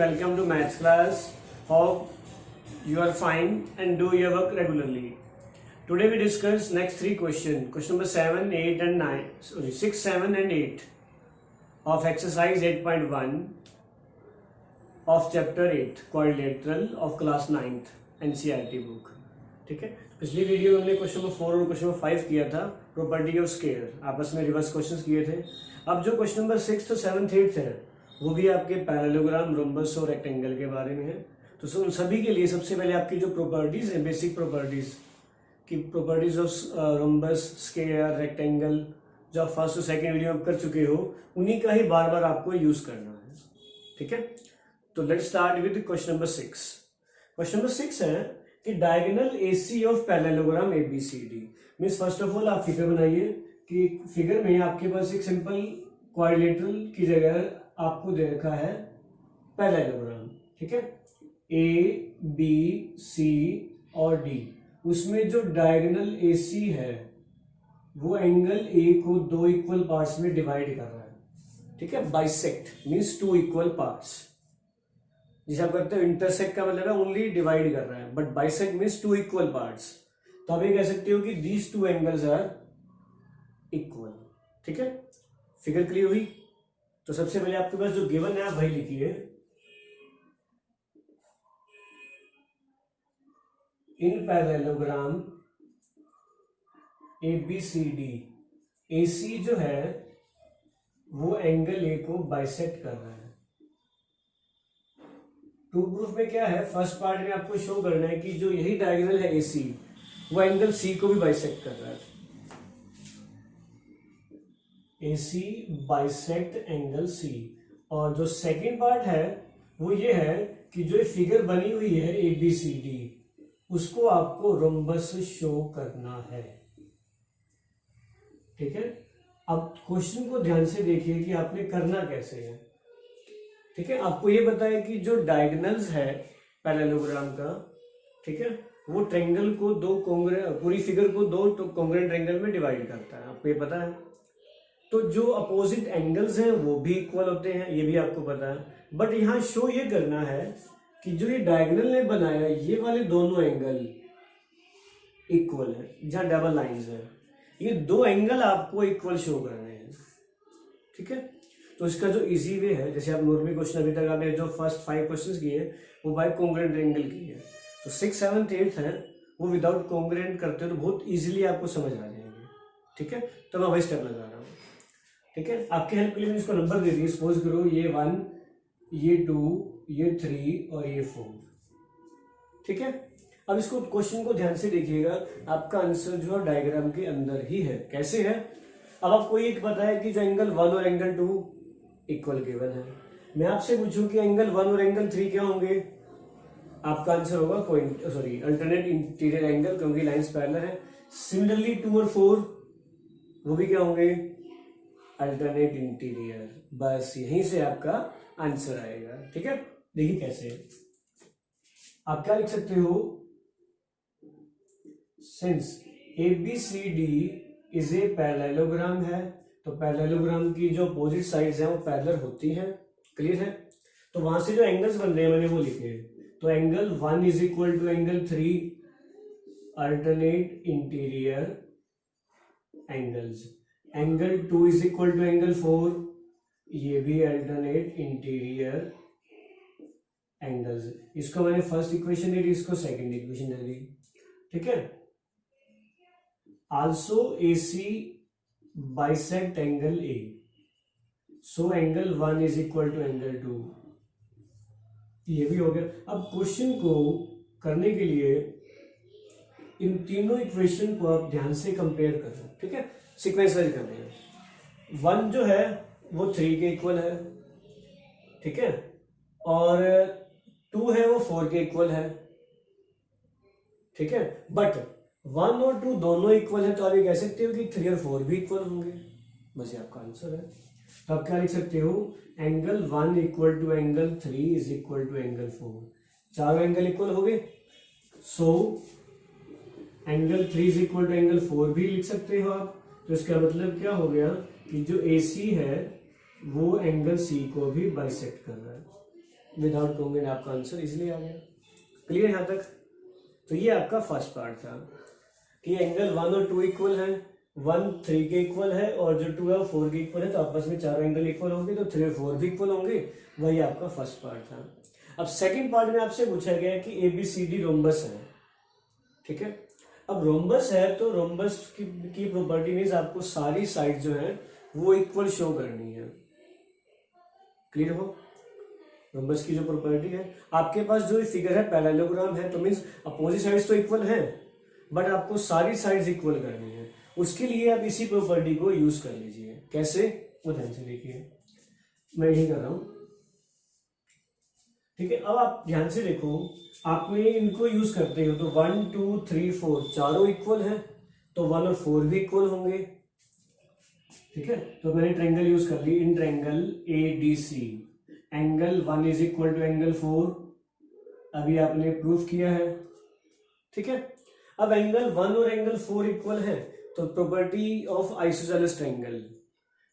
welcome to maths class. Hope you are fine and do your work regularly. Today we discuss next three questions. Question number 7, 8 and 9. Sorry, 6, 7 and 8 of exercise 8.1 of chapter 8 quadrilateral of class 9th NCERT book. ठीक है, पिछली video में हमने question number 4 और question number 5 किया था, property of square, आपस में रिवर्स क्वेश्चंस किए थे. अब जो क्वेश्चन नंबर 6 7 8 है वो भी आपके पैरेललोग्राम, रोम्बस और रेक्टेंगल के बारे में है. तो उन सभी के लिए सबसे पहले आपकी जो प्रॉपर्टीज है, बेसिक प्रॉपर्टीज की properties of rhombus, square, rectangle, जो आप फर्स्ट और सेकंड वीडियो में कर चुके हो, उन्हीं का ही बार बार आपको यूज करना है. ठीक है, तो let's start with question number 6. Question number 6 है कि diagonal AC of parallelogram ABCD. Means first of all आप फिगर बनाइए कि फिगर में आपके पास एक सिंपल क्वाड्रिलेटरल की जगह आपको दे रखा है पैरेललोग्राम. ठीक है, ABC और D. उसमें जो डायगोनल AC है वो एंगल A को दो इक्वल पार्ट्स में डिवाइड कर रहा है. ठीक है, bisect means two equal parts. जिसे आप कहते हो इंटरसेक्ट का मतलब है ओनली डिवाइड कर रहा है, but bisect means two equal parts. तो आप ये कह सकते हो कि these two angles are equal. ठीक है, फिगर क्लियर हुई. तो सबसे पहले आपके पास जो गिवन है आप वही लिखिए. इन पैरेललोग्राम ABCD AC जो है वो एंगल A को बाइसेक्ट कर रहा है. टू प्रूफ में क्या है, फर्स्ट पार्ट में आपको शो करना है कि जो यही डायगोनल है AC वो एंगल C को भी बाइसेक्ट कर रहा है. AC bisect angle C. और जो सेकंड पार्ट है वो ये है कि जो फिगर बनी हुई है ABCD उसको आपको रोम्बस शो करना है. ठीक है, अब क्वेश्चन को ध्यान से देखिए कि आपने करना कैसे है. ठीक है, आपको ये बताया कि जो डायगोनल्स है पैरेललोग्राम का, ठीक है, वो ट्रायंगल को दो पूरी फिगर को दो कॉन्ग्रुएंट ट्रायंगल में डिवाइड करता है. आपको ये पता है. तो जो अपोजिट एंगल्स हैं वो भी इक्वल होते हैं, ये भी आपको पता है. बट यहाँ शो ये करना है कि जो ये डायगोनल ने बनाया ये वाले दोनों एंगल इक्वल है. जहाँ डबल लाइंस है ये दो एंगल आपको इक्वल शो करने हैं. ठीक है, तो इसका जो इजी वे है, जैसे आप नॉर्मल क्वेश्चन अभी तक आपने जो फर्स्ट 5 क्वेश्चंस किए वो बाय कॉन्ग्रुएंट ट्रायंगल किए. तो 6 7 8 है वो विदाउट कॉन्ग्रुएंट करते हो तो बहुत इजीली आपको समझ आ जाएंगे. ठीक है, तो मैं वही स्टेप लगा रहा हूँ. ठीक है, आपके हेल्प के लिए मैंने इसको नंबर दे दिए. सपोज करो ये 1, ये 2, ये 3 और ये 4. ठीक है, अब इसको क्वेश्चन को ध्यान से देखिएगा. आपका आंसर जो है डायग्राम के अंदर ही है. कैसे है, अब आपको ये पता है कि जो एंगल 1 और एंगल 2 इक्वल गिवन है. मैं आपसे पूछूं कि एंगल 1 और एंगल 3 क्या होंगे, आपका आंसर होगा अल्टरनेट इंटीरियर एंगल, क्योंकि लाइंस पैरेलल है. सिमिलरली 2 और 4 वो भी क्या होंगे, अल्टरनेट इंटीरियर. बस यहीं से आपका आंसर आएगा. ठीक है, देखिए कैसे आप क्या लिख सकते हो. Since ABCD is a parallelogram है, तो पैरेललोग्राम की जो अपोजिट साइड्स हैं वो पैरेलल होती हैं. क्लियर है, तो वहां से जो एंगल्स बन रहे हैं मैंने वो लिखे. तो angle 1 is equal to angle 3 alternate interior angles. Angle 2 is equal to angle 4, ये भी अल्टरनेट इंटीरियर एंगल्स. इसको मैंने फर्स्ट इक्वेशन दे दी, इसको सेकंड इक्वेशन दे दी. ठीक है, also AC bisect angle A, so angle 1 is equal to angle 2. ये भी हो गया. अब क्वेश्चन को करने के लिए इन तीनों इक्वेशन को आप ध्यान से कंपेयर करें. ठीक है, सीक्वेंस वाइज करते हैं. 1 जो है वो 3 के इक्वल है. ठीक है, और 2 है वो 4 के इक्वल है. ठीक है, बट 1 और 2 दोनों इक्वल है, तो आप ये कह सकते हो कि 3 और 4 भी इक्वल होंगे. बस ये आपका आंसर है. तो आप क्या लिख सकते हो, angle 1 equal to angle 3 is equal to angle 4. चारों एंगल इक्वल हो गए. So angle 3 is equal to angle 4 भी लिख सकते हो आप. तो इसका मतलब क्या हो गया कि जो AC है वो एंगल C को भी बाइसेक्ट कर रहा है. विदाउट कॉन्ग्रुएंट आपका आंसर इजीली आ गया। क्लियर यहाँ तक? तो ये आपका फर्स्ट पार्ट था कि एंगल 1 और 2 इक्वल है, 1 3 के इक्वल है और जो 2 है वो 4 के इक्वल है, तो आपस में चारों एंगल इक्वल होंगे तो 3 और 4 भी इक्वल होंगे। वही आपका फर्स्ट पार्ट था। अब सेकंड पार्ट में आपसे पूछा गया कि ABCD रोम्बस है, ठीक है। अब रोम्बस है तो रोम्बस की प्रॉपर्टी मीन्स आपको सारी साइड जो है वो इक्वल शो करनी है। क्लियर हो? रोम्बस की जो प्रॉपर्टी है, आपके पास जो फिगर है पैरेललोग्राम है तो मीन्स अपोजिट साइड्स तो इक्वल है बट आपको सारी साइड्स इक्वल करनी है। उसके लिए आप इसी प्रॉपर्टी को यूज कर लीजिए। कैसे? वो ध्यान से देखिए, मैं यही कर रहा हूं, ठीक है। अब आप ध्यान से देखो, आपने इनको यूज करते हो तो 1 2 3 4 चारों इक्वल है तो 1 और 4 भी इक्वल होंगे, ठीक है। तो मैंने ट्रायंगल यूज कर ली, in triangle ADC angle 1 is equal to angle 4, अभी आपने प्रूफ किया है, ठीक है। अब एंगल 1 और एंगल 4 इक्वल है तो प्रॉपर्टी ऑफ आइसोसेलेस ट्रायंगल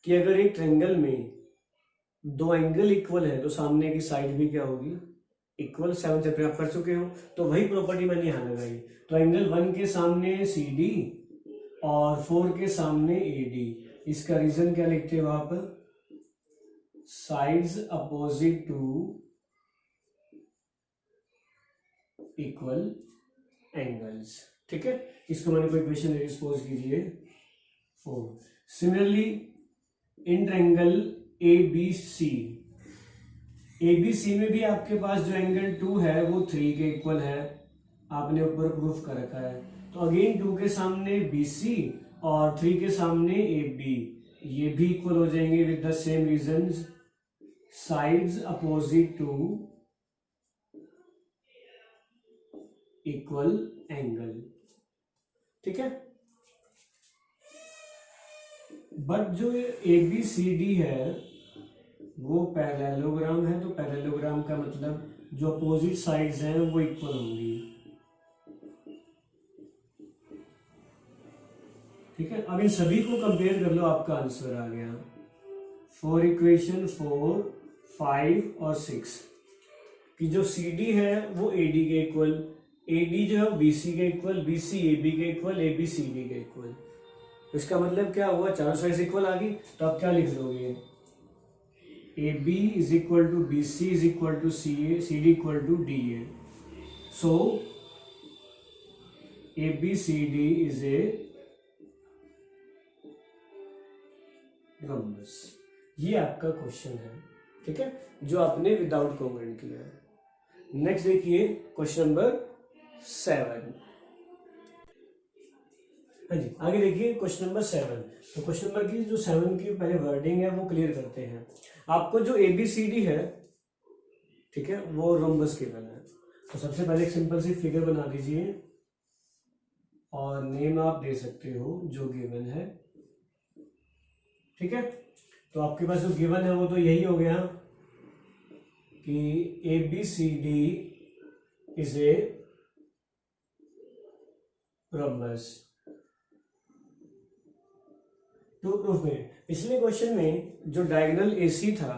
कि अगर एक ट्रायंगल में दो एंगल इक्वल है तो सामने की साइड भी क्या होगी? इक्वल। 7 चैप्टर आप कर चुके हो, तो वही प्रॉपर्टी मैंने यहां लगाई। तो एंगल 1 के सामने CD और 4 के सामने AD, इसका रीजन क्या लिखते हो आप? Sides opposite to equal angles, ठीक है। इसको मैंने कोई क्वेश्चन सपोज कीजिए 4। सिमिलरली इन ट्रायंगल ABC में भी आपके पास जो एंगल 2 है वो 3 के इक्वल है, आपने ऊपर प्रूफ कर रखा है। तो अगेन 2 के सामने BC और 3 के सामने AB, ये भी इक्वल हो जाएंगे with the same reasons, sides opposite to equal angle, ठीक है। बट जो ABCD है वो पैरेललोग्राम है, तो पैरेललोग्राम का मतलब जो अपोजिट साइड्स हैं वो इक्वल होंगी, ठीक है। अब इन सभी को कंपेयर कर लो, आपका आंसर आ गया। 4 इक्वेशन 4 5 और 6 कि जो CD है वो AD के इक्वल, AD जो है BC के इक्वल, BC AB के इक्वल, AB CD के इक्वल। इसका मतलब क्या हुआ? चारों साइड इक्वल आ गई, तो आप क्या लिख दोगे? AB is equal to BC is equal to CA, CD equal to DA। So ABCD is a rhombus. ये आपका क्वेश्चन है, ठीक है, जो आपने विदाउट कॉन्ग्रुएंट किया है। नेक्स्ट देखिए क्वेश्चन नंबर 7। हाँ जी, आगे देखिए क्वेश्चन नंबर 7। तो क्वेश्चन नंबर की जो 7 की पहले वर्डिंग है वो क्लियर करते हैं। आपको जो ABCD है, ठीक है, वो रोम्बस गिवन है। तो सबसे पहले एक सिंपल सी फिगर बना दीजिए और नेम आप दे सकते हो जो गिवन है, ठीक है। तो आपके पास जो गिवन है वो तो यही हो गया कि ABCD is a rhombus. To proof में पिछले क्वेश्चन में जो डायगोनल AC था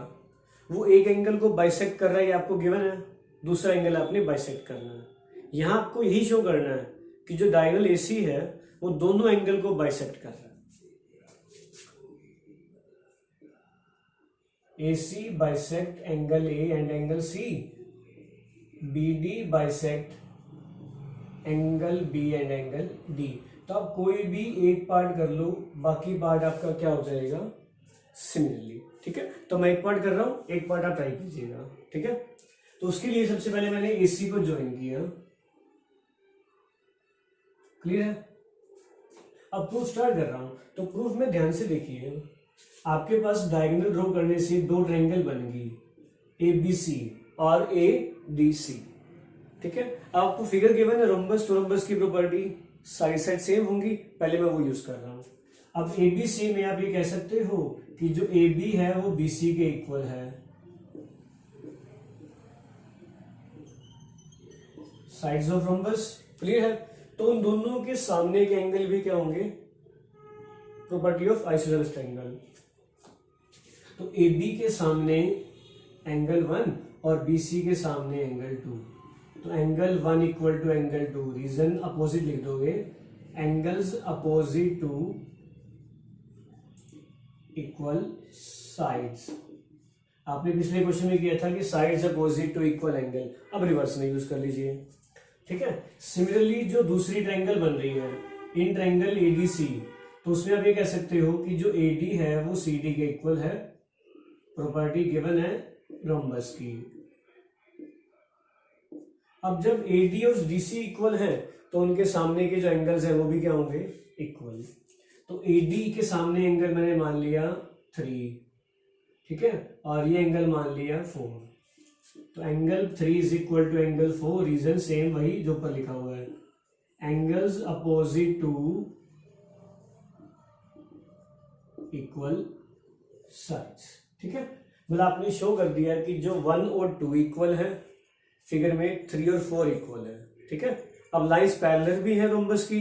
वो एक एंगल को बाइसेक्ट कर रहा है, ये आपको गिवन है, दूसरा एंगल आपने बाइसेक्ट करना है। यहां आपको यही शो करना है कि जो डायगोनल AC है वो दोनों एंगल को बाइसेक्ट कर रहा है। AC bisect angle A and angle C, BD bisect angle B and angle D। तो आप कोई भी एक पार्ट कर लो, बाकी पार्ट आपका क्या हो जाएगा? सिमिलरली, ठीक है। तो मैं एक पार्ट कर रहा हूं, एक पार्ट आप ट्राई कीजिएगा, ठीक है। तो उसके लिए सबसे पहले मैंने AC को ज्वाइन किया, क्लियर है। अब प्रूफ स्टार्ट कर रहा हूं, तो प्रूफ में ध्यान से देखिए, आपके पास डायगोनल ड्रॉ करने से दो ट्रायंगल बन गई, ABC और ADC, ठीक है। आपको फिगर गिवन है रोम्बस, तो रोम्बस की प्रॉपर्टी साइड साइड सेम होंगी, पहले मैं वो यूज कर रहा हूं। अब ABC में आप ये कह सकते हो कि जो AB है वो BC के इक्वल है, साइड्स ऑफ रोम्बस, क्लियर है। तो उन दोनों के सामने के एंगल भी क्या होंगे? Property of isosceles triangle. तो AB के सामने एंगल 1 और BC के सामने एंगल 2, तो angle 1 equal to angle 2, reason opposite लिख दोगे, angles opposite to equal sides. आपने पिछले क्वेश्चन में किया था कि sides opposite to equal angle, अब रिवर्स में यूज कर लीजिए, ठीक है। सिमिलरली जो दूसरी ट्रायंगल बन रही है इन ट्रायंगल ADC, तो उसमें आप ये कह सकते हो कि जो AD है वो CD के इक्वल है, प्रॉपर्टी गिवन है रोम्बस की। अब जब AD और DC इक्वल है तो उनके सामने के जो एंगल्स हैं वो भी क्या होंगे, इक्वल। तो AD के सामने एंगल मैंने मान लिया 3, ठीक है, और ये एंगल मान लिया 4, तो angle 3 is equal to angle 4, reason same वही जो ऊपर लिखा हुआ है, angles opposite to equal sides, ठीक है। मतलब आपने शो कर दिया कि जो 1 और 2 इक्वल है, फिगर में 3 और 4 इक्वल है, ठीक है। अब लाइंस पैरेलल भी है रोम्बस की,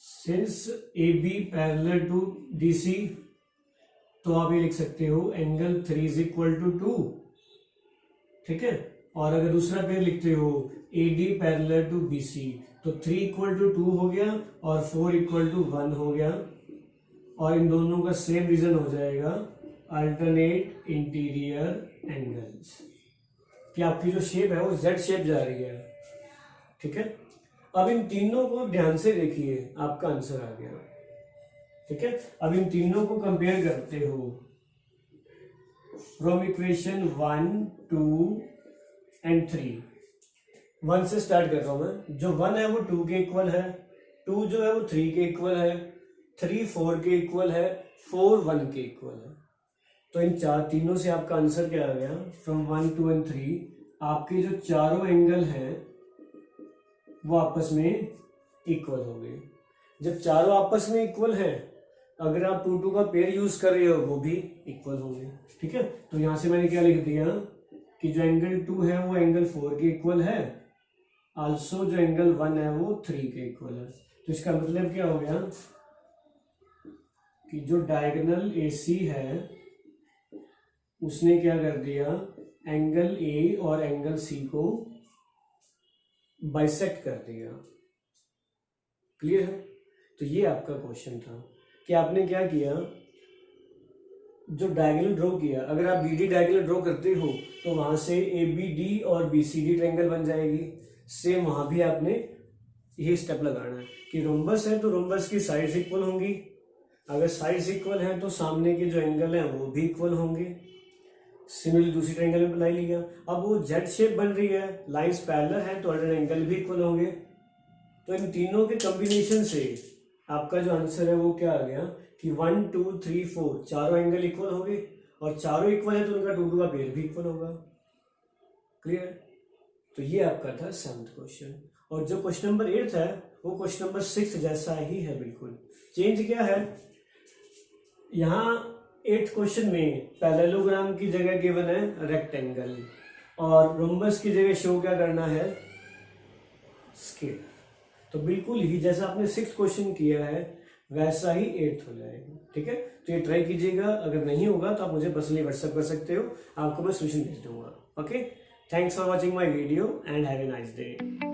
since AB parallel to DC, तो आप ये लिख सकते हो एंगल 3 इज इक्वल टू 2, ठीक है। और अगर दूसरा पेयर लिखते हो AD पैरेलल टू BC, तो 3 इक्वल टू 2 हो गया और 4 इक्वल टू 1 हो गया, और इन दोनों का सेम रीजन हो जाएगा अल्टरनेट इंटीरियर एंगल्स, कि आपकी जो शेप है वो Z शेप जा रही है, ठीक है। अब इन तीनों को ध्यान से देखिए, आपका आंसर आ गया, ठीक है। अब इन तीनों को कंपेयर करते हो फ्रॉम इक्वेशन 1, 2 एंड 3। 1 से स्टार्ट कर रहा हूं मैं, जो 1 है वो 2 के इक्वल है, 2 जो है वो 3 के इक्वल है, 3 4 के इक्वल है, 4 1 के इक्वल है। तो इन तीनों से आपका आंसर क्या आ गया, फ्रॉम 1, 2 एंड 3 आपके जो चारों एंगल हैं वो आपस में इक्वल हो गए। जब चारों आपस में इक्वल है, अगर आप 2 2 का पेयर यूज कर रहे हो वो भी इक्वल होंगे, ठीक है। तो यहां से मैंने क्या लिख दिया कि जो एंगल 2 है वो एंगल 4 के इक्वल है, आल्सो जो एंगल 1 है वो 3 के इक्वल है। तो इसका मतलब क्या हो गया कि जो डायगोनल AC है उसने क्या कर दिया, एंगल A और एंगल C को बाइसेक्ट कर दिया। क्लियर है? तो ये आपका क्वेश्चन था कि आपने क्या किया, जो डायगोनल ड्रॉ किया, अगर आप BD डायगोनल ड्रॉ करते हो तो वहां से ABD और BCD ट्रायंगल बन जाएगी। सेम वहां भी आपने यही स्टेप लगाना है कि रोम्बस है तो रोम्बस की साइड्स इक्वल होंगी, अगर साइड्स इक्वल हैं तो सामने के जो एंगल हैं वो भी इक्वल होंगे। सिमिलरली दूसरी ट्रायंगल में बना लिया। अब वो Z शेप बन रही है, लाइंस पैरेलल है तो अल्टरनेट एंगल भी इक्वल होंगे। तो इन तीनों के कॉम्बिनेशन से आपका जो आंसर है वो क्या आ गया कि 1 2 3 4 चारों एंगल इक्वल होंगे, और चारों इक्वल है तो उनका 2 2 का पेयर भी इक्वल होगा। क्लियर? तो ये आपका था 7th क्वेश्चन। और जो क्वेश्चन नंबर 8 है वो क्वेश्चन नंबर 6 जैसा ही है, बिल्कुल। चेंज क्या है, यहाँ 8th क्वेश्चन में पैरेललोग्राम की जगह गिवन है रेक्टेंगल, और रोम्बस की जगह शो क्या करना है, स्केल। तो बिल्कुल ही जैसा आपने 6th क्वेश्चन किया है वैसा ही 8th हो जाएगा, ठीक है। तो ये ट्राई कीजिएगा, अगर नहीं होगा तो आप मुझे पर्सनली व्हाट्सएप कर सकते हो, आपको मैं सोल्यूशन भेज दूंगा। Okay, thanks for watching my video and have a nice day.